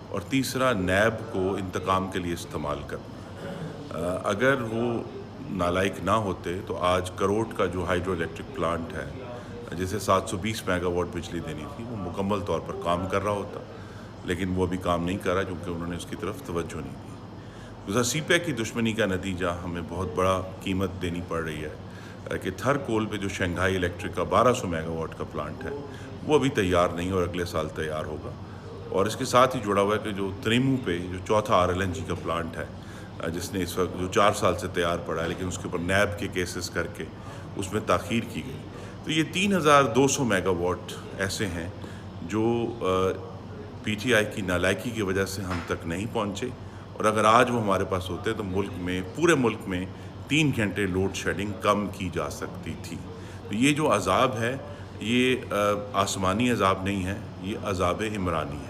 اور تیسرا نیب کو انتقام کے لیے استعمال کرنا۔ اگر وہ نالائق نہ ہوتے تو آج کروڑ کا جو ہائیڈرو الیکٹرک پلانٹ ہے جسے 720 میگا واٹ بجلی دینی تھی وہ مکمل طور پر کام کر رہا ہوتا، لیکن وہ ابھی کام نہیں کر رہا کیونکہ انہوں نے اس کی طرف توجہ نہیں دی۔ دوسرا سی پیک کی دشمنی کا نتیجہ ہمیں بہت بڑا قیمت دینی پڑ رہی ہے کہ تھر کول پہ جو شنگھائی الیکٹرک کا 1200 میگا واٹ کا پلانٹ ہے وہ ابھی تیار نہیں اور اگلے سال تیار ہوگا، اور اس کے ساتھ ہی جڑا ہوا ہے کہ جو تریمو پہ جو چوتھا RLNG کا پلانٹ ہے جس نے اس وقت جو 4 سال سے تیار پڑا ہے لیکن اس کے اوپر نیب کے کیسز کر کے اس میں تاخیر کی گئی، تو یہ 3200 میگا واٹ ایسے ہیں جو PTI کی نالائکی کی وجہ سے ہم تک نہیں پہنچے، اور اگر آج وہ ہمارے پاس ہوتے تو پورے ملک میں 3 گھنٹے لوڈ شیڈنگ کم کی جا سکتی تھی۔ تو یہ جو عذاب ہے یہ آسمانی عذاب نہیں ہے، یہ عذاب عمرانی ہے۔